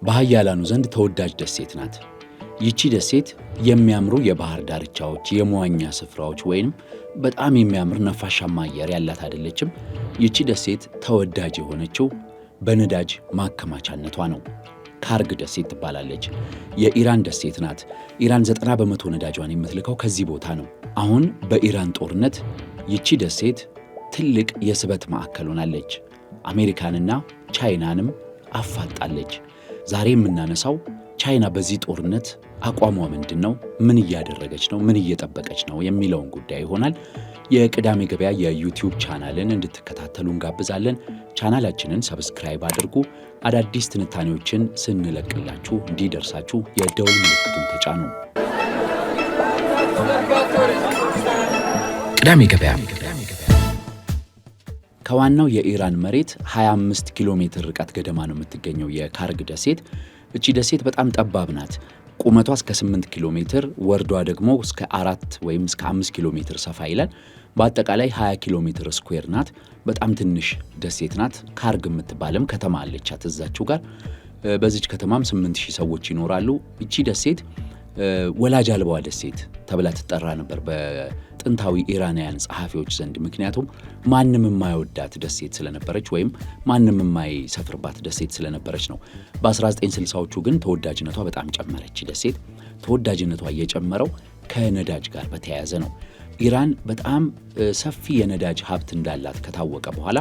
በኃያላኑ ዘንድ ተወዳጅ ደሴት ናት። ይቺ ደሴት የሚያምሩ የባህር ዳርቻዎች፣ የመዋኛ ስፍራዎች ወይም በጣም የሚያምር ነፋሻማ አየር ያላት አይደለችም። ይቺ ደሴት ተወዳጅ የሆነችው በነዳጅ ማከማቻነቷ ነው። ካርግ ደሴት ትባላለች። የኢራን ደሴት ናት። ኢራን 90% ነዳጇን የምትልከው ከዚህ ቦታ ነው። አሁን በኢራን ጦርነት ይቺ ደሴት ትልቅ የስበት ማዕከል ሆናለች። አሜሪካንና ቻይናንም አፋጣለች። ዛሬ የምናነሳው ቻይና በዚህ ጦርነት አቋሟ ምንድን ነው? ምን እያደረገች ነው? ምን እየጠበቀች ነው? የሚለውን ጉዳይ ይሆናል። የቅዳሜ ገበያ የዩቲዩብ ቻናልን እንድትከታተሉ እንጋብዛለን። ቻናላችንን ሰብስክራይብ አድርጉ። አዳዲስ ትንታኔዎችን ስንለቅላችሁ እንዲደርሳችሁ የደውል ምልክቱን ተጫኑ። ቅዳሜ ገበያ ከዋናው የኢራን መሬት 25 ኪሎ ሜትር ርቀት ገደማ ነው የምትገኘው የካርግ ደሴት። እቺ ደሴት በጣም ጠባብ ናት። ቁመቷ እስከ 8 ኪሎ ሜትር፣ ወርዷ ደግሞ እስከ 4 ወይም እስከ 5 ኪሎ ሜትር ሰፋ ይላል። በአጠቃላይ 20 ኪሎ ሜትር ስኩዌር ናት። በጣም ትንሽ ደሴት ናት። ካርግ የምትባለም ከተማ አለቻት እዛችሁ ጋር። በዚች ከተማም 8000 ሰዎች ይኖራሉ። እቺ ደሴት ወላጅ አልባዋ ደሴት ተብላ ትጠራ ነበር በጥንታዊ ኢራናውያን ጸሐፊዎች ዘንድ። ምክንያቱም ማንም የማይወዳት ደሴት ስለነበረች ወይም ማንም የማይሰፍርባት ደሴት ስለነበረች ነው። በ1960ዎቹ ግን ተወዳጅነቷ በጣም ጨመረች። ደሴት ተወዳጅነቷ እየጨመረው ከነዳጅ ጋር በተያያዘ ነው። ኢራን በጣም ሰፊ የነዳጅ ሀብት እንዳላት ከታወቀ በኋላ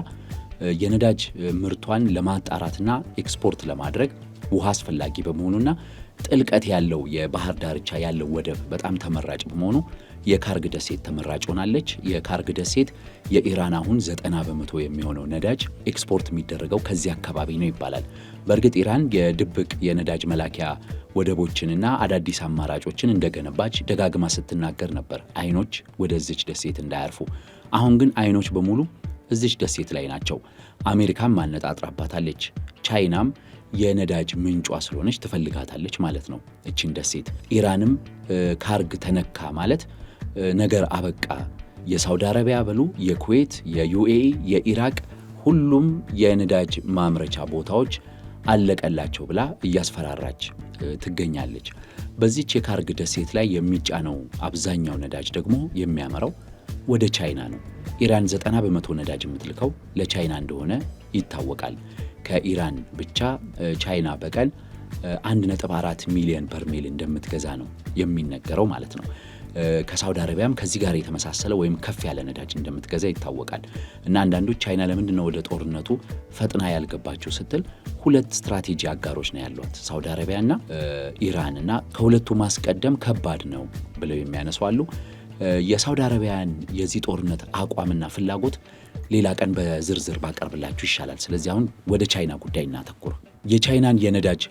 የነዳጅ ምርቷን ለማጣራትና ኤክስፖርት ለማድረግ ውሃ አስፈላጊ በመሆኑና ጥልቀት ያለው የባህር ዳርቻ ያለው ወደብ በጣም ተመራጭ በመሆኑ የካርግ ደሴት ተመራጭ ሆናለች። የካርግ ደሴት የኢራን አሁን 90% የሚሆነው ነዳጅ ኤክስፖርት የሚደረገው ከዚህ አካባቢ ነው ይባላል። በእርግጥ ኢራን የድብቅ የነዳጅ መላኪያ ወደቦችንና አዳዲስ አማራጮችን እንደገነባች ደጋግማ ስትናገር ነበር፣ አይኖች ወደዚች ደሴት እንዳያርፉ። አሁን ግን አይኖች በሙሉ እዚች ደሴት ላይ ናቸው። አሜሪካም ማነጣጥራባታለች። ቻይናም የነዳጅ ምንጯ ስለሆነች ትፈልጋታለች ማለት ነው እቺን ደሴት። ኢራንም ካርግ ተነካ ማለት ነገር አበቃ፣ የሳውዲ አረቢያ በሉ የኩዌት፣ የዩኤኢ፣ የኢራቅ ሁሉም የነዳጅ ማምረቻ ቦታዎች አለቀላቸው ብላ እያስፈራራች ትገኛለች። በዚች የካርግ ደሴት ላይ የሚጫነው አብዛኛው ነዳጅ ደግሞ የሚያመራው ወደ ቻይና ነው። ኢራን 90% ነዳጅ የምትልከው ለቻይና እንደሆነ ይታወቃል። ከኢራን ብቻ ቻይና በቀን 1.4 ሚሊዮን በርሜል እንደምትገዛ ነው የሚነገረው ማለት ነው። ከሳውዲ አረቢያም ከዚህ ጋር የተመሳሰለ ወይም ከፍ ያለ ነዳጅ እንደምትገዛ ይታወቃል። እና አንዳንዶች ቻይና ለምንድን ነው ወደ ጦርነቱ ፈጥና ያልገባቸው ስትል ሁለት ስትራቴጂ አጋሮች ነው ያሏት፣ ሳውዲ አረቢያና ኢራን። እና ከሁለቱ ማስቀደም ከባድ ነው ብለው የሚያነሱ አሉ። የሳውዲ አረቢያን የዚህ ጦርነት አቋምና ፍላጎት ሌላ ቀን በዝርዝር ባቀርብላችሁ ይሻላል። ስለዚህ አሁን ወደ ቻይና ጉዳይ እናተኩር። የቻይናን የነዳጅ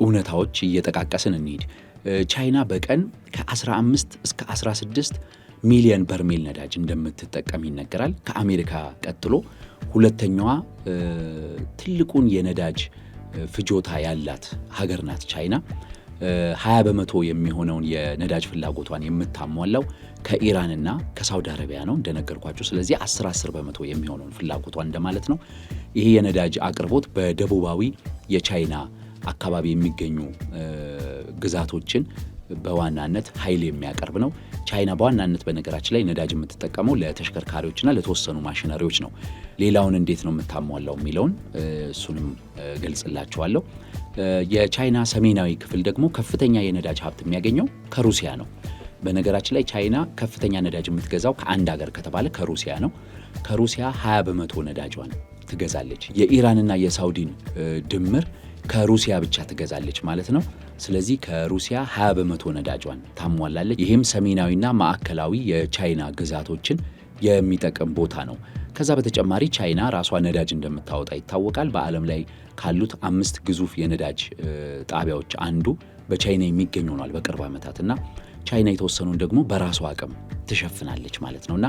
እውነታዎች እየጠቃቀስን እንሂድ። ቻይና በቀን ከ15 እስከ 16 ሚሊዮን በርሜል ነዳጅ እንደምትጠቀም ይነገራል። ከአሜሪካ ቀጥሎ ሁለተኛዋ ትልቁን የነዳጅ ፍጆታ ያላት ሀገር ናት ቻይና። 20% የሚሆነውን የነዳጅ ፍላጎቷን የምታሟላው ከኢራንና ከሳውዲ አረቢያ ነው እንደነገርኳችሁ። ስለዚህ 10% የሚሆነውን ፍላጎቷን እንደማለት ነው። ይሄ የነዳጅ አቅርቦት በደቡባዊ የቻይና አካባቢ የሚገኙ ግዛቶችን በዋናነት ኃይል የሚያቀርብ ነው። ቻይና በዋናነት በነገራችን ላይ ነዳጅ የምትጠቀመው ለተሽከርካሪዎችና ለተወሰኑ ማሽነሪዎች ነው። ሌላውን እንዴት ነው የምታሟላው የሚለውን እሱንም ገልጽላችኋለሁ። የቻይና ሰሜናዊ ክፍል ደግሞ ከፍተኛ የነዳጅ ሀብት የሚያገኘው ከሩሲያ ነው። በነገራችን ላይ ቻይና ከፍተኛ ነዳጅ የምትገዛው ከአንድ ሀገር ከተባለ ከሩሲያ ነው። ከሩሲያ 20% ነዳጇን ትገዛለች። የኢራንና የሳውዲን ድምር ከሩሲያ ብቻ ትገዛለች ማለት ነው። ስለዚህ ከሩሲያ 20% ነዳጇን ታሟላለች። ይህም ሰሜናዊና ማዕከላዊ የቻይና ግዛቶችን የሚጠቅም ቦታ ነው። ከዛ በተጨማሪ ቻይና ራሷ ነዳጅ እንደምታወጣ ይታወቃል። በዓለም ላይ ካሉት 5 ግዙፍ የነዳጅ ጣቢያዎች አንዱ በቻይና የሚገኝ ሆኗል በቅርብ ዓመታትና ቻይና የተወሰኑን ደግሞ በራሷ አቅም ትሸፍናለች ማለት ነውና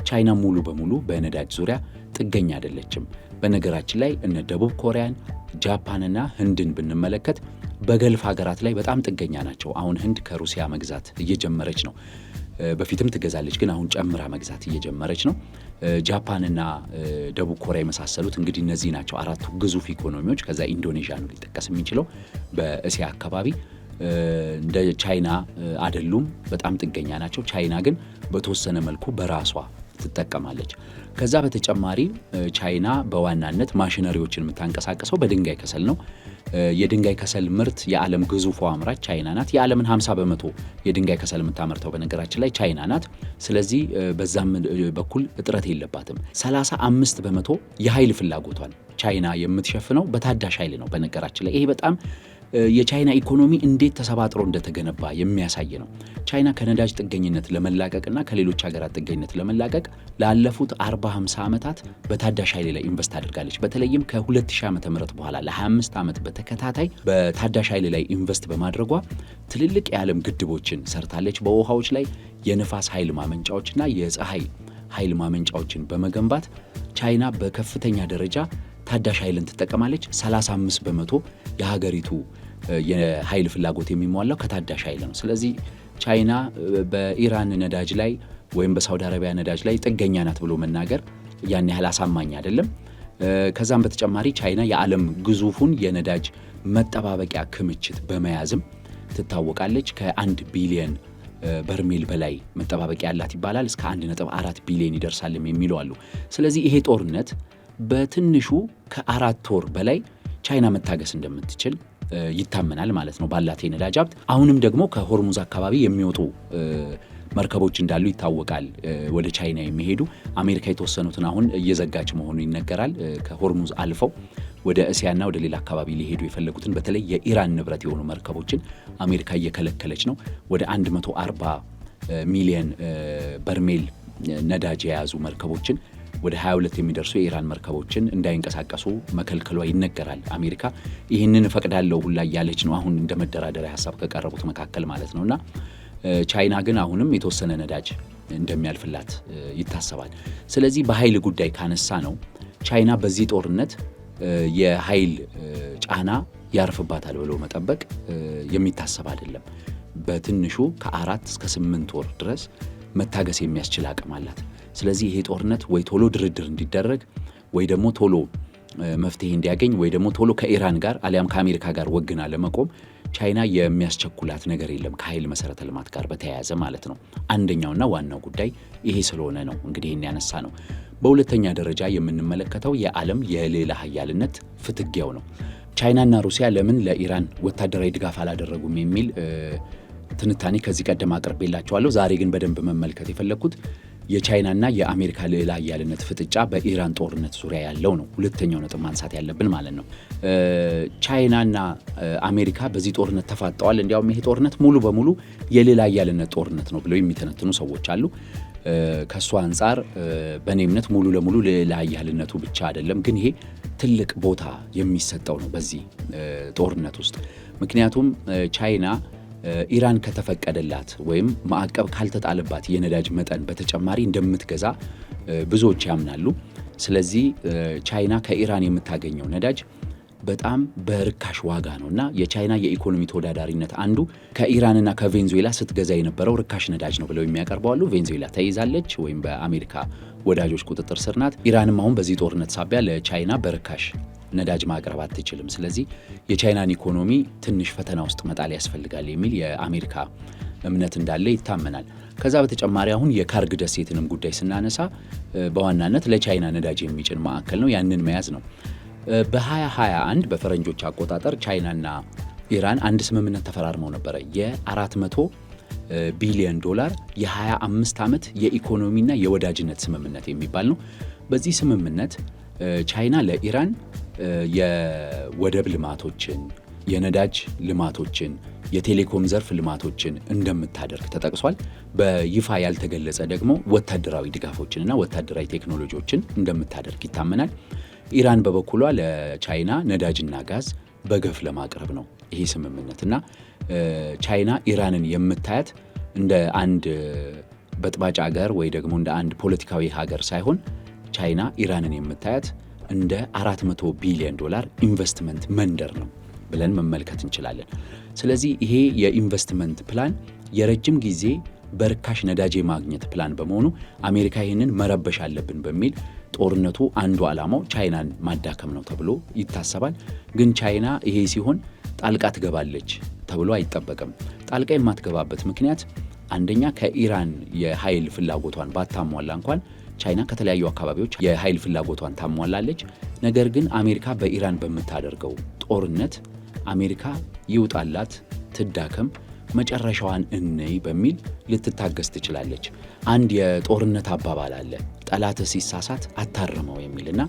ቻይና ሙሉ በሙሉ በነዳጅ ዙሪያ ጥገኛ አይደለችም። በነገራችን ላይ እነ ደቡብ ኮሪያን፣ ጃፓንና ህንድን ብንመለከት በገልፍ ሀገራት ላይ በጣም ጥገኛ ናቸው። አሁን ህንድ ከሩሲያ መግዛት እየጀመረች ነው። በፊትም ትገዛለች፣ ግን አሁን ጨምራ መግዛት እየጀመረች ነው። ጃፓንና ደቡብ ኮሪያ የመሳሰሉት እንግዲህ እነዚህ ናቸው አራቱ ግዙፍ ኢኮኖሚዎች። ከዛ ኢንዶኔዥያ ነው ሊጠቀስ የሚችለው በእስያ አካባቢ። እንደ ቻይና አይደሉም፣ በጣም ጥገኛ ናቸው። ቻይና ግን በተወሰነ መልኩ በራሷ ትጠቀማለች። ከዛ በተጨማሪ ቻይና በዋናነት ማሽነሪዎችን የምታንቀሳቀሰው በድንጋይ ከሰል ነው። የድንጋይ ከሰል ምርት የዓለም ግዙፏ አምራች ቻይና ናት። የዓለምን 50% የድንጋይ ከሰል የምታመርተው በነገራችን ላይ ቻይና ናት። ስለዚህ በዛም በኩል እጥረት የለባትም። 35% የኃይል ፍላጎቷን ቻይና የምትሸፍነው በታዳሽ ኃይል ነው። በነገራችን ላይ ይሄ በጣም የቻይና ኢኮኖሚ እንዴት ተሰባጥሮ እንደተገነባ የሚያሳይ ነው። ቻይና ከነዳጅ ጥገኝነት ለመላቀቅና ከሌሎች ሀገራት ጥገኝነት ለመላቀቅ ላለፉት 40-50 ዓመታት በታዳሽ ኃይል ላይ ኢንቨስት አድርጋለች። በተለይም ከ2000 ዓመተ ምህረት በኋላ ለ25 ዓመት በተከታታይ በታዳሽ ኃይል ላይ ኢንቨስት በማድረጓ ትልልቅ የዓለም ግድቦችን ሰርታለች። በውሃዎች ላይ የንፋስ ኃይል ማመንጫዎችና የፀሐይ ኃይል ማመንጫዎችን በመገንባት ቻይና በከፍተኛ ደረጃ ታዳሽ ኃይልን ትጠቀማለች። 35% የሀገሪቱ የኃይል ፍላጎት የሚሟላው ከታዳሽ ኃይል ነው። ስለዚህ ቻይና በኢራን ነዳጅ ላይ ወይም በሳውዲ አረቢያ ነዳጅ ላይ ጥገኛ ናት ብሎ መናገር ያን ያህል አሳማኝ አይደለም። ከዛም በተጨማሪ ቻይና የዓለም ግዙፉን የነዳጅ መጠባበቂያ ክምችት በመያዝም ትታወቃለች። ከ1 ቢሊዮን በርሜል በላይ መጠባበቂያ ያላት ይባላል። እስከ 1.4 ቢሊዮን ይደርሳልም የሚሉ አሉ። ስለዚህ ይሄ ጦርነት በትንሹ ከ4 ወር በላይ ቻይና መታገስ እንደምትችል ይታመናል ማለት ነው ባላት የነዳጅ ሀብት። አሁንም ደግሞ ከሆርሙዝ አካባቢ የሚወጡ መርከቦች እንዳሉ ይታወቃል፣ ወደ ቻይና የሚሄዱ። አሜሪካ የተወሰኑትን አሁን እየዘጋች መሆኑ ይነገራል። ከሆርሙዝ አልፈው ወደ እስያና ወደ ሌላ አካባቢ ሊሄዱ የፈለጉትን በተለይ የኢራን ንብረት የሆኑ መርከቦችን አሜሪካ እየከለከለች ነው። ወደ 140 ሚሊዮን በርሜል ነዳጅ የያዙ መርከቦችን ወደ 22 የሚደርሱ የኢራን መርከቦችን እንዳይንቀሳቀሱ መከልከሏ ይነገራል። አሜሪካ ይህንን እፈቅዳለሁ ሁላ እያለች ነው አሁን እንደ መደራደሪያ ሀሳብ ከቀረቡት መካከል ማለት ነውና ቻይና ግን አሁንም የተወሰነ ነዳጅ እንደሚያልፍላት ይታሰባል። ስለዚህ በኃይል ጉዳይ ካነሳ ነው ቻይና በዚህ ጦርነት የኃይል ጫና ያርፍባታል ብሎ መጠበቅ የሚታሰብ አይደለም። በትንሹ ከ4 እስከ 8 ወር ድረስ መታገስ የሚያስችል አቅም አላት። ስለዚህ ይሄ ጦርነት ወይ ቶሎ ድርድር እንዲደረግ ወይ ደግሞ ቶሎ መፍትሄ እንዲያገኝ ወይ ደግሞ ቶሎ ከኢራን ጋር አሊያም ከአሜሪካ ጋር ወግና ለመቆም ቻይና የሚያስቸኩላት ነገር የለም፣ ከኃይል መሰረተ ልማት ጋር በተያያዘ ማለት ነው። አንደኛውና ዋናው ጉዳይ ይሄ ስለሆነ ነው እንግዲህ ይሄን ያነሳ ነው። በሁለተኛ ደረጃ የምንመለከተው የዓለም የሌላ ሀያልነት ፍትጊያው ነው። ቻይናና ሩሲያ ለምን ለኢራን ወታደራዊ ድጋፍ አላደረጉም የሚል ትንታኔ ከዚህ ቀደም አቅርቤላችኋለሁ። ዛሬ ግን በደንብ መመልከት የፈለግኩት የቻይናና የአሜሪካ ልዕለ ኃያልነት ፍጥጫ በኢራን ጦርነት ዙሪያ ያለው ነው። ሁለተኛው ነጥብ ማንሳት ያለብን ማለት ነው። ቻይናና አሜሪካ በዚህ ጦርነት ተፋጠዋል። እንዲያውም ይሄ ጦርነት ሙሉ በሙሉ የልዕለ ኃያልነት ጦርነት ነው ብለው የሚተነትኑ ሰዎች አሉ። ከሱ አንጻር በእኔ እምነት ሙሉ ለሙሉ ልዕለ ኃያልነቱ ብቻ አይደለም፣ ግን ይሄ ትልቅ ቦታ የሚሰጠው ነው በዚህ ጦርነት ውስጥ። ምክንያቱም ቻይና ኢራን ከተፈቀደላት ወይም ማዕቀብ ካልተጣለባት የነዳጅ መጠን በተጨማሪ እንደምትገዛ ብዙዎች ያምናሉ። ስለዚህ ቻይና ከኢራን የምታገኘው ነዳጅ በጣም በርካሽ ዋጋ ነው እና የቻይና የኢኮኖሚ ተወዳዳሪነት አንዱ ከኢራንና ከቬንዙዌላ ስትገዛ የነበረው ርካሽ ነዳጅ ነው ብለው የሚያቀርበዋሉ። ቬንዙዌላ ተይዛለች ወይም በአሜሪካ ወዳጆች ቁጥጥር ስር ናት። ኢራንም አሁን በዚህ ጦርነት ሳቢያ ለቻይና በርካሽ ነዳጅ ማቅረብ አትችልም። ስለዚህ የቻይናን ኢኮኖሚ ትንሽ ፈተና ውስጥ መጣል ያስፈልጋል የሚል የአሜሪካ እምነት እንዳለ ይታመናል። ከዛ በተጨማሪ አሁን የካርግ ደሴትንም ጉዳይ ስናነሳ በዋናነት ለቻይና ነዳጅ የሚጭን ማዕከል ነው። ያንን መያዝ ነው። በ2021 በፈረንጆች አቆጣጠር ቻይናና ኢራን አንድ ስምምነት ተፈራርመው ነበረ። የ400 ቢሊዮን ዶላር የ25 ዓመት የኢኮኖሚና የወዳጅነት ስምምነት የሚባል ነው። በዚህ ስምምነት ቻይና ለኢራን የወደብ ልማቶችን፣ የነዳጅ ልማቶችን፣ የቴሌኮም ዘርፍ ልማቶችን እንደምታደርግ ተጠቅሷል። በይፋ ያልተገለጸ ደግሞ ወታደራዊ ድጋፎችንና ወታደራዊ ቴክኖሎጂዎችን እንደምታደርግ ይታመናል። ኢራን በበኩሏ ለቻይና ነዳጅና ጋዝ በገፍ ለማቅረብ ነው ይሄ ስምምነትና ቻይና ኢራንን የምታያት እንደ አንድ በጥባጭ ሀገር ወይ ደግሞ እንደ አንድ ፖለቲካዊ ሀገር ሳይሆን ቻይና ኢራንን የምታያት እንደ 400 ቢሊዮን ዶላር ኢንቨስትመንት መንደር ነው ብለን መመልከት እንችላለን። ስለዚህ ይሄ የኢንቨስትመንት ፕላን የረጅም ጊዜ በርካሽ ነዳጅ የማግኘት ፕላን በመሆኑ አሜሪካ ይህንን መረበሽ አለብን በሚል ጦርነቱ አንዱ ዓላማው ቻይናን ማዳከም ነው ተብሎ ይታሰባል። ግን ቻይና ይሄ ሲሆን ጣልቃ ትገባለች ተብሎ አይጠበቅም። ጣልቃ የማትገባበት ምክንያት አንደኛ ከኢራን የኃይል ፍላጎቷን ባታሟላ እንኳን ቻይና ከተለያዩ አካባቢዎች የኃይል ፍላጎቷን ታሟላለች። ነገር ግን አሜሪካ በኢራን በምታደርገው ጦርነት አሜሪካ ይውጣላት፣ ትዳከም፣ መጨረሻዋን እንይ በሚል ልትታገስ ትችላለች። አንድ የጦርነት አባባል አለ፣ ጠላትህ ሲሳሳት አታርመው የሚልና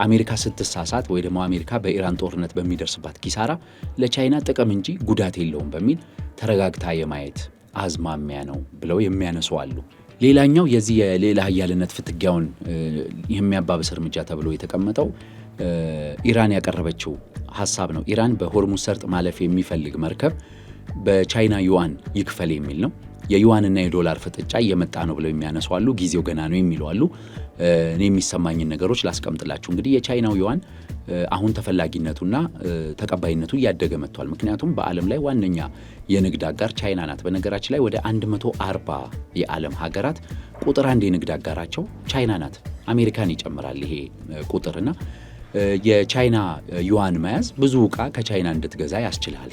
አሜሪካ ስትሳሳት ወይ ደግሞ አሜሪካ በኢራን ጦርነት በሚደርስባት ኪሳራ ለቻይና ጥቅም እንጂ ጉዳት የለውም በሚል ተረጋግታ የማየት አዝማሚያ ነው ብለው የሚያነሱ አሉ። ሌላኛው የዚህ የሌላ ኃያልነት ፍትጊያውን የሚያባብስ እርምጃ ተብሎ የተቀመጠው ኢራን ያቀረበችው ሐሳብ ነው። ኢራን በሆርሙዝ ሰርጥ ማለፍ የሚፈልግ መርከብ በቻይና ዩዋን ይክፈል የሚል ነው። የዩዋንና የዶላር ፍጥጫ እየመጣ ነው ብለው የሚያነሱ አሉ። ጊዜው ገና ነው የሚሉ አሉ። እኔ የሚሰማኝን ነገሮች ላስቀምጥላችሁ። እንግዲህ የቻይናው ዩዋን አሁን ተፈላጊነቱና ተቀባይነቱ እያደገ መጥቷል። ምክንያቱም በዓለም ላይ ዋነኛ የንግድ አጋር ቻይና ናት። በነገራችን ላይ ወደ 140 የዓለም ሀገራት ቁጥር አንድ የንግድ አጋራቸው ቻይና ናት። አሜሪካን ይጨምራል ይሄ ቁጥርና የቻይና ዩዋን መያዝ ብዙ ዕቃ ከቻይና እንድትገዛ ያስችልሃል።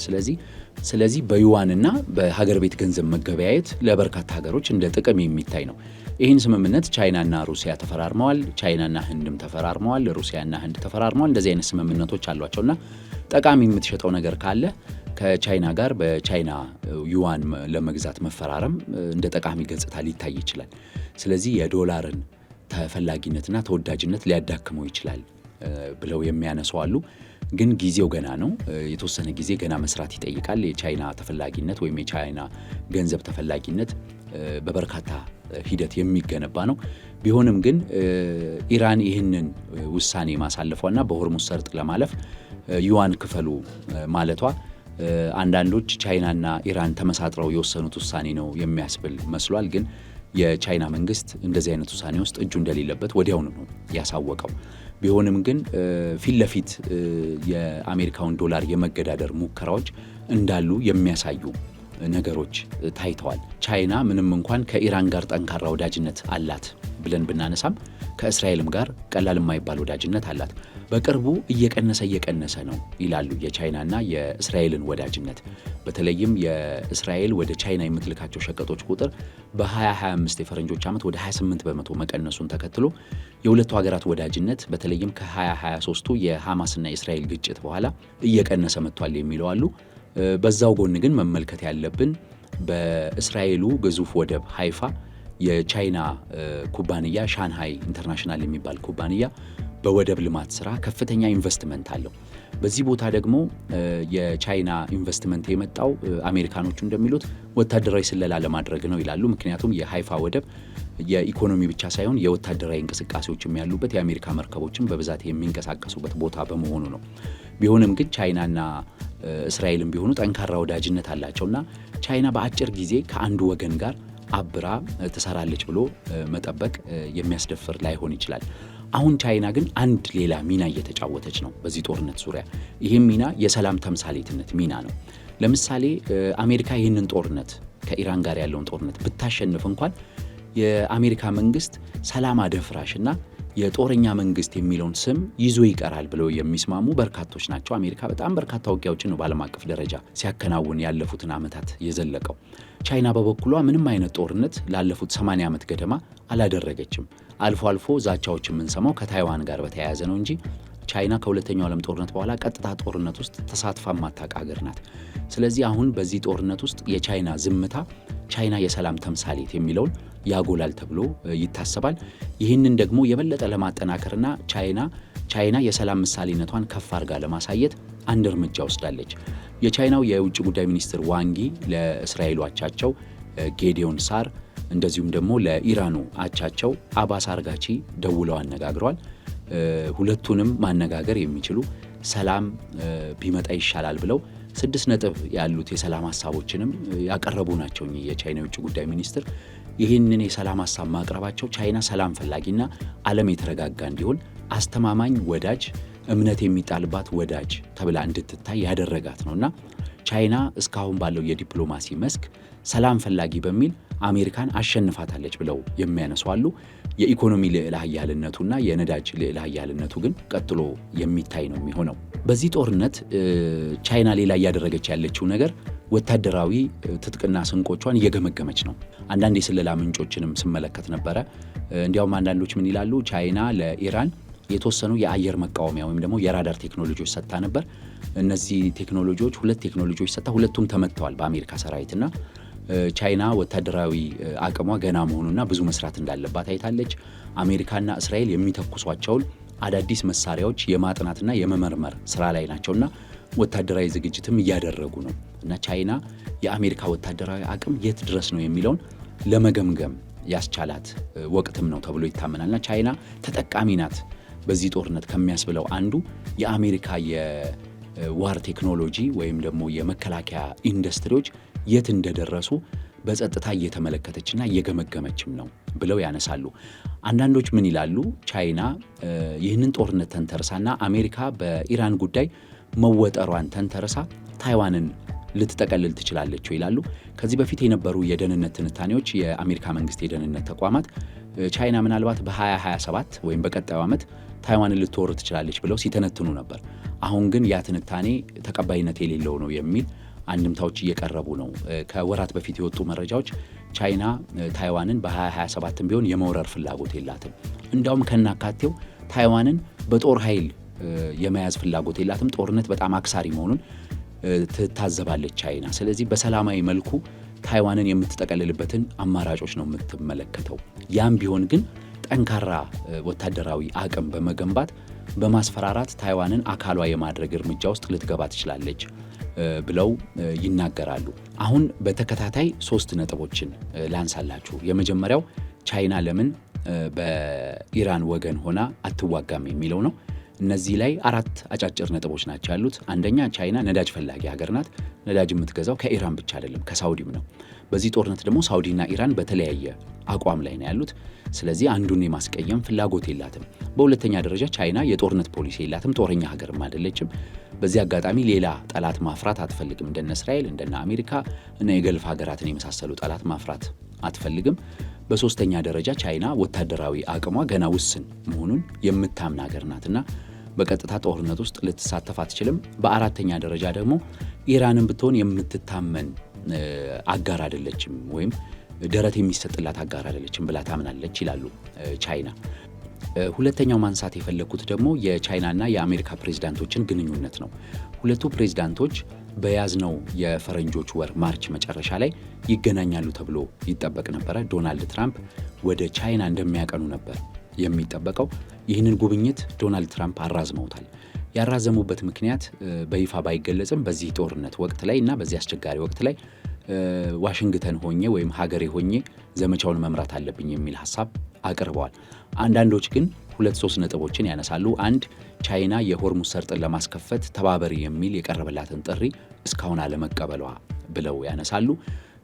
ስለዚህ በዩዋንና በሀገር ቤት ገንዘብ መገበያየት ለበርካታ ሀገሮች እንደ ጥቅም የሚታይ ነው። ይህን ስምምነት ቻይናና ሩሲያ ተፈራርመዋል። ቻይናና ህንድም ተፈራርመዋል። ሩሲያና ህንድ ተፈራርመዋል። እንደዚህ አይነት ስምምነቶች አሏቸውና ጠቃሚ የምትሸጠው ነገር ካለ ከቻይና ጋር በቻይና ዩዋን ለመግዛት መፈራረም እንደ ጠቃሚ ገጽታ ሊታይ ይችላል። ስለዚህ የዶላርን ተፈላጊነትና ተወዳጅነት ሊያዳክመው ይችላል ብለው የሚያነሱ አሉ። ግን ጊዜው ገና ነው። የተወሰነ ጊዜ ገና መስራት ይጠይቃል። የቻይና ተፈላጊነት ወይም የቻይና ገንዘብ ተፈላጊነት በበርካታ ሂደት የሚገነባ ነው። ቢሆንም ግን ኢራን ይህንን ውሳኔ ማሳለፏና በሆርሙዝ ሰርጥ ለማለፍ ዩዋን ክፈሉ ማለቷ አንዳንዶች ቻይናና ኢራን ተመሳጥረው የወሰኑት ውሳኔ ነው የሚያስብል መስሏል። ግን የቻይና መንግስት እንደዚህ አይነት ውሳኔ ውስጥ እጁ እንደሌለበት ወዲያውኑ ነው ያሳወቀው። ቢሆንም ግን ፊት ለፊት የአሜሪካውን ዶላር የመገዳደር ሙከራዎች እንዳሉ የሚያሳዩ ነገሮች ታይተዋል። ቻይና ምንም እንኳን ከኢራን ጋር ጠንካራ ወዳጅነት አላት ብለን ብናነሳም ከእስራኤልም ጋር ቀላል የማይባል ወዳጅነት አላት። በቅርቡ እየቀነሰ ነው ይላሉ የቻይናና የእስራኤልን ወዳጅነት። በተለይም የእስራኤል ወደ ቻይና የምትልካቸው ሸቀጦች ቁጥር በ2025 የፈረንጆች ዓመት ወደ 28 በመቶ መቀነሱን ተከትሎ የሁለቱ ሀገራት ወዳጅነት በተለይም ከ2023ቱ የሐማስና የእስራኤል ግጭት በኋላ እየቀነሰ መጥቷል የሚለው አሉ። በዛው ጎን ግን መመልከት ያለብን በእስራኤሉ ግዙፍ ወደብ ሃይፋ የቻይና ኩባንያ ሻንሃይ ኢንተርናሽናል የሚባል ኩባንያ በወደብ ልማት ስራ ከፍተኛ ኢንቨስትመንት አለው። በዚህ ቦታ ደግሞ የቻይና ኢንቨስትመንት የመጣው አሜሪካኖቹ እንደሚሉት ወታደራዊ ስለላ ለማድረግ ነው ይላሉ። ምክንያቱም የሃይፋ ወደብ የኢኮኖሚ ብቻ ሳይሆን የወታደራዊ እንቅስቃሴዎችም ያሉበት የአሜሪካ መርከቦችም በብዛት የሚንቀሳቀሱበት ቦታ በመሆኑ ነው። ቢሆንም ግን ቻይናና እስራኤልም ቢሆኑ ጠንካራ ወዳጅነት አላቸውና ቻይና በአጭር ጊዜ ከአንዱ ወገን ጋር አብራ ትሰራለች ብሎ መጠበቅ የሚያስደፍር ላይሆን ይችላል። አሁን ቻይና ግን አንድ ሌላ ሚና እየተጫወተች ነው በዚህ ጦርነት ዙሪያ። ይህም ሚና የሰላም ተምሳሌትነት ሚና ነው። ለምሳሌ አሜሪካ ይህንን ጦርነት ከኢራን ጋር ያለውን ጦርነት ብታሸንፍ እንኳን የአሜሪካ መንግስት ሰላም አደፍራሽና የጦረኛ መንግስት የሚለውን ስም ይዞ ይቀራል ብለው የሚስማሙ በርካቶች ናቸው። አሜሪካ በጣም በርካታ ውጊያዎችን ነው በዓለም አቀፍ ደረጃ ሲያከናውን ያለፉትን ዓመታት የዘለቀው። ቻይና በበኩሏ ምንም አይነት ጦርነት ላለፉት 80 ዓመት ገደማ አላደረገችም። አልፎ አልፎ ዛቻዎች የምንሰማው ከታይዋን ጋር በተያያዘ ነው እንጂ ቻይና ከሁለተኛው ዓለም ጦርነት በኋላ ቀጥታ ጦርነት ውስጥ ተሳትፋ ማታውቅ ሀገር ናት። ስለዚህ አሁን በዚህ ጦርነት ውስጥ የቻይና ዝምታ ቻይና የሰላም ተምሳሌት የሚለውን ያጎላል ተብሎ ይታሰባል። ይህንን ደግሞ የበለጠ ለማጠናከርና ቻይና የሰላም ምሳሌነቷን ከፍ አድርጋ ለማሳየት አንድ እርምጃ ወስዳለች። የቻይናው የውጭ ጉዳይ ሚኒስትር ዋንጊ ለእስራኤሉ አቻቸው ጌዲዮን ሳር እንደዚሁም ደግሞ ለኢራኑ አቻቸው አባስ አርጋቺ ደውለው አነጋግረዋል። ሁለቱንም ማነጋገር የሚችሉ ሰላም ቢመጣ ይሻላል ብለው 6 ነጥብ ያሉት የሰላም ሀሳቦችንም ያቀረቡ ናቸው። የቻይና የውጭ ጉዳይ ሚኒስትር ይህንን የሰላም ሀሳብ ማቅረባቸው ቻይና ሰላም ፈላጊና ዓለም የተረጋጋ እንዲሆን አስተማማኝ ወዳጅ፣ እምነት የሚጣልባት ወዳጅ ተብላ እንድትታይ ያደረጋት ነውና ቻይና እስካሁን ባለው የዲፕሎማሲ መስክ ሰላም ፈላጊ በሚል አሜሪካን አሸንፋታለች ብለው የሚያነሱ አሉ። የኢኮኖሚ ልዕለ ኃያልነቱና የነዳጅ ልዕለ ኃያልነቱ ግን ቀጥሎ የሚታይ ነው የሚሆነው። በዚህ ጦርነት ቻይና ሌላ እያደረገች ያለችው ነገር ወታደራዊ ትጥቅና ስንቆቿን እየገመገመች ነው። አንዳንድ የስለላ ምንጮችንም ስመለከት ነበረ። እንዲያውም አንዳንዶች ምን ይላሉ? ቻይና ለኢራን የተወሰኑ የአየር መቃወሚያ ወይም ደግሞ የራዳር ቴክኖሎጂዎች ሰጥታ ነበር። እነዚህ ቴክኖሎጂዎች 2 ቴክኖሎጂዎች ሰጥታ ሁለቱም ተመትተዋል በአሜሪካ ሰራዊትና ቻይና ወታደራዊ አቅሟ ገና መሆኑና ብዙ መስራት እንዳለባት አይታለች። አሜሪካና እስራኤል የሚተኩሷቸውን አዳዲስ መሳሪያዎች የማጥናትና የመመርመር ስራ ላይ ናቸውና ወታደራዊ ዝግጅትም እያደረጉ ነው እና ቻይና የአሜሪካ ወታደራዊ አቅም የት ድረስ ነው የሚለውን ለመገምገም ያስቻላት ወቅትም ነው ተብሎ ይታመናልና ቻይና ተጠቃሚ ናት። በዚህ ጦርነት ከሚያስብለው አንዱ የአሜሪካ የዋር ቴክኖሎጂ ወይም ደግሞ የመከላከያ ኢንዱስትሪዎች የት እንደደረሱ በጸጥታ እየተመለከተችና እየገመገመችም ነው ብለው ያነሳሉ። አንዳንዶች ምን ይላሉ? ቻይና ይህንን ጦርነት ተንተርሳና አሜሪካ በኢራን ጉዳይ መወጠሯን ተንተርሳ ታይዋንን ልትጠቀልል ትችላለች ይላሉ። ከዚህ በፊት የነበሩ የደህንነት ትንታኔዎች የአሜሪካ መንግስት የደህንነት ተቋማት ቻይና ምናልባት በ2027 ወይም በቀጣዩ ዓመት ታይዋንን ልትወር ትችላለች ብለው ሲተነትኑ ነበር። አሁን ግን ያ ትንታኔ ተቀባይነት የሌለው ነው የሚል አንድምታዎች እየቀረቡ ነው። ከወራት በፊት የወጡ መረጃዎች ቻይና ታይዋንን በ2027 ቢሆን የመውረር ፍላጎት የላትም። እንዳውም ከናካቴው ታይዋንን በጦር ኃይል የመያዝ ፍላጎት የላትም። ጦርነት በጣም አክሳሪ መሆኑን ትታዘባለች ቻይና። ስለዚህ በሰላማዊ መልኩ ታይዋንን የምትጠቀልልበትን አማራጮች ነው የምትመለከተው። ያም ቢሆን ግን ጠንካራ ወታደራዊ አቅም በመገንባት በማስፈራራት ታይዋንን አካሏ የማድረግ እርምጃ ውስጥ ልትገባ ትችላለች ብለው ይናገራሉ። አሁን በተከታታይ 3 ነጥቦችን ላንሳላችሁ። የመጀመሪያው ቻይና ለምን በኢራን ወገን ሆና አትዋጋም የሚለው ነው። እነዚህ ላይ 4 አጫጭር ነጥቦች ናቸው ያሉት። አንደኛ ቻይና ነዳጅ ፈላጊ ሀገር ናት። ነዳጅ የምትገዛው ከኢራን ብቻ አይደለም ከሳውዲም ነው። በዚህ ጦርነት ደግሞ ሳውዲና ኢራን በተለያየ አቋም ላይ ነው ያሉት። ስለዚህ አንዱን የማስቀየም ፍላጎት የላትም። በሁለተኛ ደረጃ ቻይና የጦርነት ፖሊሲ የላትም፣ ጦረኛ ሀገርም አይደለችም። በዚህ አጋጣሚ ሌላ ጠላት ማፍራት አትፈልግም። እንደነ እስራኤል እንደነ አሜሪካ እና የገልፍ ሀገራትን የመሳሰሉ ጠላት ማፍራት አትፈልግም። በሶስተኛ ደረጃ ቻይና ወታደራዊ አቅሟ ገና ውስን መሆኑን የምታምን ሀገር ናትና በቀጥታ ጦርነት ውስጥ ልትሳተፍ አትችልም። በአራተኛ ደረጃ ደግሞ ኢራንን ብትሆን የምትታመን አጋር አይደለችም ወይም ደረት የሚሰጥላት አጋር አይደለችም ብላ ታምናለች ይላሉ ቻይና። ሁለተኛው ማንሳት የፈለኩት ደግሞ የቻይናና የአሜሪካ ፕሬዝዳንቶችን ግንኙነት ነው። ሁለቱ ፕሬዝዳንቶች በያዝነው የፈረንጆች ወር ማርች መጨረሻ ላይ ይገናኛሉ ተብሎ ይጠበቅ ነበረ። ዶናልድ ትራምፕ ወደ ቻይና እንደሚያቀኑ ነበር የሚጠበቀው። ይህንን ጉብኝት ዶናልድ ትራምፕ አራዝመውታል። ያራዘሙበት ምክንያት በይፋ ባይገለጽም በዚህ ጦርነት ወቅት ላይ እና በዚህ አስቸጋሪ ወቅት ላይ ዋሽንግተን ሆኜ ወይም ሀገሬ ሆኜ ዘመቻውን መምራት አለብኝ የሚል ሀሳብ አቅርበዋል። አንዳንዶች ግን 2-3 ነጥቦችን ያነሳሉ። አንድ ቻይና የሆርሙዝ ሰርጥን ለማስከፈት ተባበሪ የሚል የቀረበላትን ጥሪ እስካሁን አለመቀበሏ ብለው ያነሳሉ።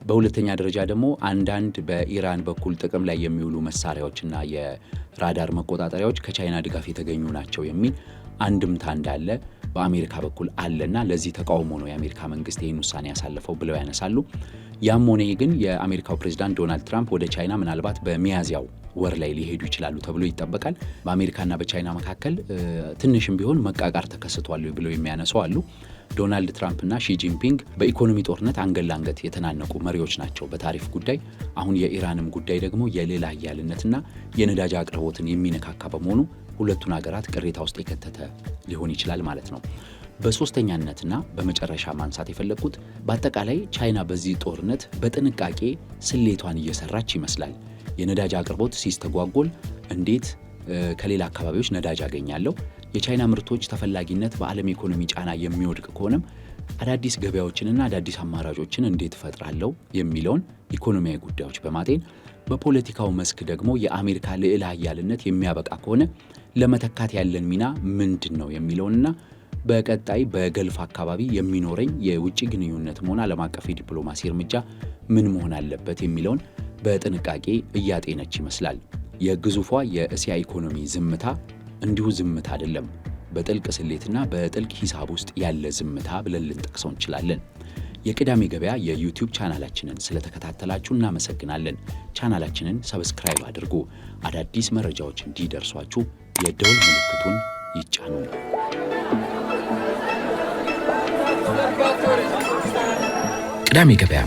በሁለተኛ ደረጃ ደግሞ አንዳንድ በኢራን በኩል ጥቅም ላይ የሚውሉ መሳሪያዎችና የራዳር መቆጣጠሪያዎች ከቻይና ድጋፍ የተገኙ ናቸው የሚል አንድምታ እንዳለ በአሜሪካ በኩል አለና ለዚህ ተቃውሞ ነው የአሜሪካ መንግስት ይህን ውሳኔ ያሳለፈው ብለው ያነሳሉ። ያም ሆነ ግን የአሜሪካው ፕሬዝዳንት ዶናልድ ትራምፕ ወደ ቻይና ምናልባት በሚያዝያው ወር ላይ ሊሄዱ ይችላሉ ተብሎ ይጠበቃል። በአሜሪካና በቻይና መካከል ትንሽም ቢሆን መቃቃር ተከስቷል ብለው የሚያነሱ አሉ። ዶናልድ ትራምፕና ሺ ጂንፒንግ በኢኮኖሚ ጦርነት አንገት ለአንገት የተናነቁ መሪዎች ናቸው በታሪፍ ጉዳይ። አሁን የኢራንም ጉዳይ ደግሞ የልዕለ ኃያልነትና የነዳጅ አቅርቦትን የሚነካካ በመሆኑ ሁለቱን ሀገራት ቅሬታ ውስጥ የከተተ ሊሆን ይችላል ማለት ነው። በሶስተኛነትና በመጨረሻ ማንሳት የፈለግኩት በአጠቃላይ ቻይና በዚህ ጦርነት በጥንቃቄ ስሌቷን እየሰራች ይመስላል። የነዳጅ አቅርቦት ሲስተጓጎል እንዴት ከሌላ አካባቢዎች ነዳጅ አገኛለሁ፣ የቻይና ምርቶች ተፈላጊነት በዓለም ኢኮኖሚ ጫና የሚወድቅ ከሆነም አዳዲስ ገበያዎችንና አዳዲስ አማራጮችን እንዴት እፈጥራለሁ የሚለውን ኢኮኖሚያዊ ጉዳዮች በማጤን በፖለቲካው መስክ ደግሞ የአሜሪካ ልዕለ ኃያልነት የሚያበቃ ከሆነ ለመተካት ያለን ሚና ምንድን ነው የሚለውንና በቀጣይ በገልፍ አካባቢ የሚኖረኝ የውጭ ግንኙነትም ሆነ ዓለም አቀፍ የዲፕሎማሲ እርምጃ ምን መሆን አለበት የሚለውን በጥንቃቄ እያጤነች ይመስላል። የግዙፏ የእስያ ኢኮኖሚ ዝምታ እንዲሁ ዝምታ አይደለም። በጥልቅ ስሌትና በጥልቅ ሂሳብ ውስጥ ያለ ዝምታ ብለን ልንጠቅሰው እንችላለን። የቅዳሜ ገበያ የዩቲዩብ ቻናላችንን ስለተከታተላችሁ እናመሰግናለን። ቻናላችንን ሰብስክራይብ አድርጉ። አዳዲስ መረጃዎች እንዲደርሷችሁ የደወል ምልክቱን ይጫኑ። ቅዳሜ ገበያ